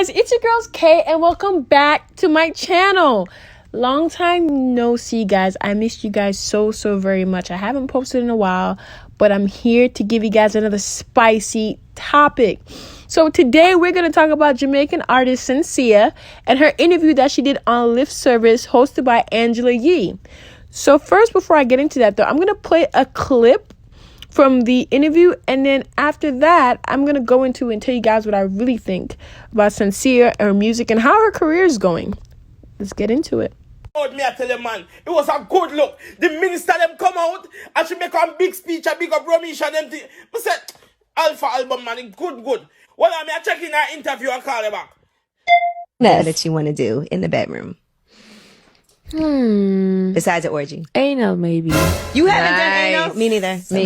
guys, it's your girls Kay and welcome back to my channel. Long time no see, guys. I missed you guys so very much. I haven't posted in a while, but I'm here to give you guys another spicy topic. So today we're going to talk about Jamaican artist Shenseea and her interview that she did on Lift Service hosted by Angela Yee. So first, before I get into that though, I'm going to play a clip from the interview, and then after that I'm gonna go into and tell you guys what I really think about Shenseea, her music, and how her career is going. Let's get into it. Me, I tell you, man, it was a good look. The minister them come out and she make a big speech, a big up Romish and them thing. I said, Alpha album, man, it good. Well, I mean, I check in her interview and call her back. That you want to do in the bedroom? Besides the orgy. Anal, maybe. You haven't done anal? Me neither. Me.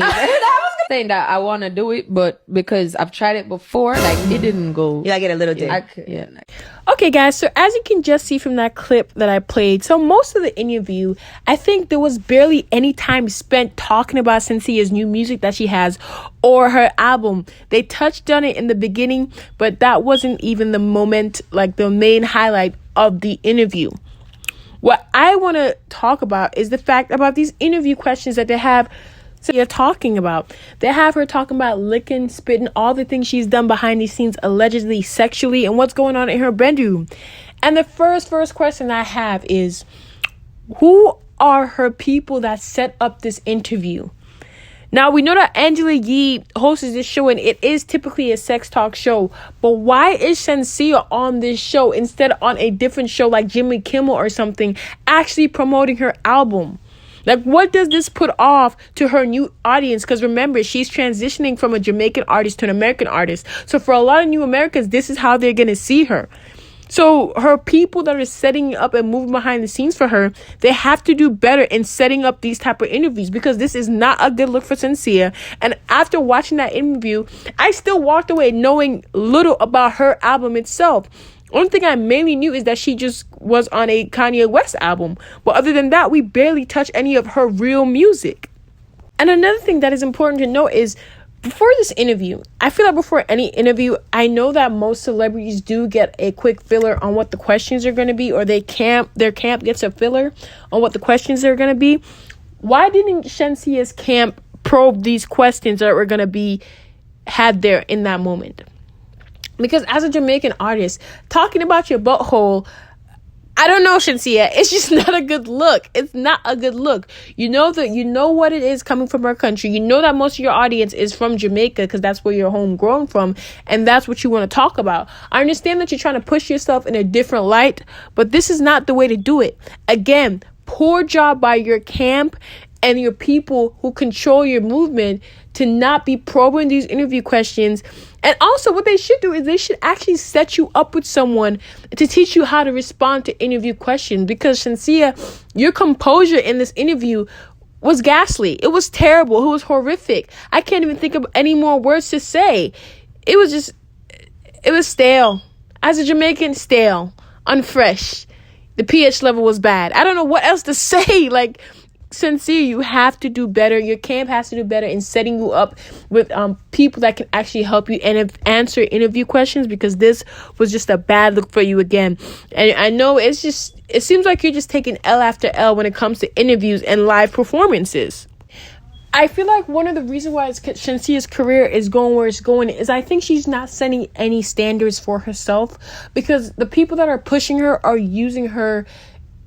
Saying that I want to do it, but because I've tried it before, like it didn't go. You gotta get a little dick. Okay, guys, so as you can just see from that clip that I played, so most of the interview, I think there was barely any time spent talking about Shenseea's new music that she has or her album. They touched on it in the beginning, but that wasn't even the moment, like the main highlight of the interview. What I want to talk about is the fact about these interview questions that they have Shenseea talking about. They have her talking about licking, spitting, all the things she's done behind the scenes, allegedly sexually, and what's going on in her bedroom. And the first question I have is, who are her people that set up this interview? Now, we know that Angela Yee hosts this show, and it is typically a sex talk show. But why is Shenseea on this show instead on a different show like Jimmy Kimmel or something, actually promoting her album? Like, what does this put off to her new audience? Because remember, she's transitioning from a Jamaican artist to an American artist. So for a lot of new Americans, this is how they're going to see her. So her people that are setting up and moving behind the scenes for her, they have to do better in setting up these type of interviews, because this is not a good look for Shenseea. And after watching that interview, I still walked away knowing little about her album itself. Only thing I mainly knew is that she just was on a Kanye West album. But other than that, we barely touched any of her real music. And another thing that is important to note is, before this interview, I feel like before any interview, I know that most celebrities do get a quick filler on what the questions are going to be, or their camp gets a filler on what the questions are going to be. Why didn't Shenseea's camp probe these questions that were going to be had there in that moment? Because as a Jamaican artist, talking about your butthole, I don't know, Shenseea, it's just not a good look. It's not a good look. You know what it is coming from our country. You know that most of your audience is from Jamaica, because that's where you're homegrown from, and that's what you want to talk about. I understand that you're trying to push yourself in a different light, but this is not the way to do it. Again, poor job by your camp and your people who control your movement to not be probing these interview questions. And also, what they should do is they should actually set you up with someone to teach you how to respond to interview questions. Because Shenseea, your composure in this interview was ghastly. It was terrible. It was horrific. I can't even think of any more words to say. It was stale. As a Jamaican, stale, unfresh. The pH level was bad. I don't know what else to say. Like, Shenseea, you have to do better. Your camp has to do better in setting you up with people that can actually help you and answer interview questions, because this was just a bad look for you again. And I know it seems like you're just taking L after L when it comes to interviews and live performances. I feel like one of the reasons why Shenseea's career is going where it's going is I think she's not setting any standards for herself, because the people that are pushing her are using her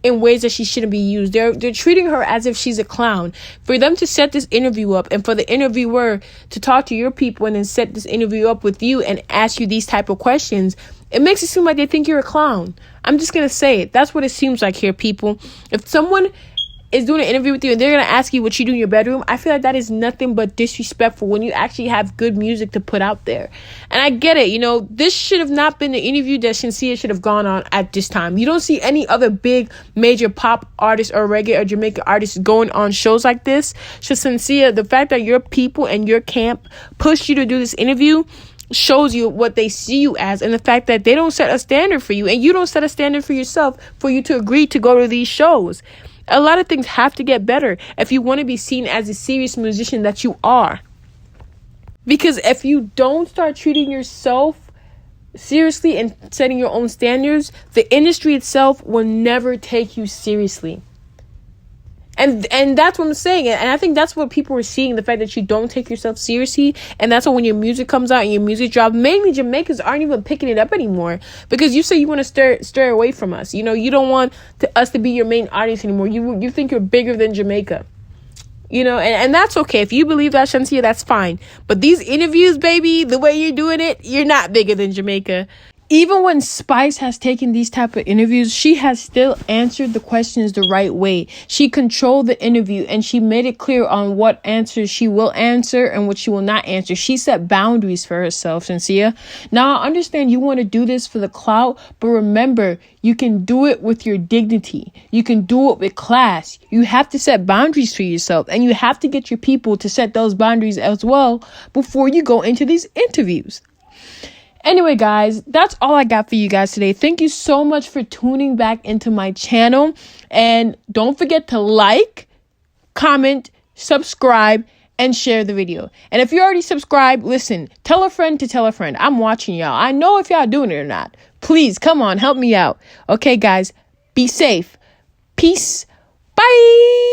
in ways that she shouldn't be used. They're treating her as if she's a clown. For them to set this interview up, and for the interviewer to talk to your people and then set this interview up with you and ask you these type of questions, it makes it seem like they think you're a clown. I'm just gonna say it. That's what it seems like here, people. If someone is doing an interview with you and they're going to ask you what you do in your bedroom, I feel like that is nothing but disrespectful when you actually have good music to put out there. And I get it, this should have not been the interview that Shenseea should have gone on at this time. You don't see any other big major pop artists or reggae or Jamaican artists going on shows like this. So Shenseea, the fact that your people and your camp pushed you to do this interview shows you what they see you as, and the fact that they don't set a standard for you and you don't set a standard for yourself for you to agree to go to these shows. A lot of things have to get better if you want to be seen as a serious musician that you are. Because if you don't start treating yourself seriously and setting your own standards, the industry itself will never take you seriously. And that's what I'm saying. And I think that's what people are seeing, the fact that you don't take yourself seriously. And that's why when your music comes out and your music drop, mainly Jamaicans aren't even picking it up anymore. Because you say you want to stir away from us. You know, you don't want us to be your main audience anymore. You think you're bigger than Jamaica. You know, and that's okay. If you believe that, Shenseea, that's fine. But these interviews, baby, the way you're doing it, you're not bigger than Jamaica. Even when Spice has taken these type of interviews, she has still answered the questions the right way. She controlled the interview and she made it clear on what answers she will answer and what she will not answer. She set boundaries for herself, Shenseea. Now, I understand you want to do this for the clout, but remember, you can do it with your dignity. You can do it with class. You have to set boundaries for yourself, and you have to get your people to set those boundaries as well before you go into these interviews. Anyway, guys, that's all I got for you guys today. Thank you so much for tuning back into my channel. And don't forget to like, comment, subscribe, and share the video. And if you already subscribed, listen, tell a friend to tell a friend. I'm watching y'all. I know if y'all doing it or not. Please, come on, help me out. Okay, guys, be safe. Peace. Bye.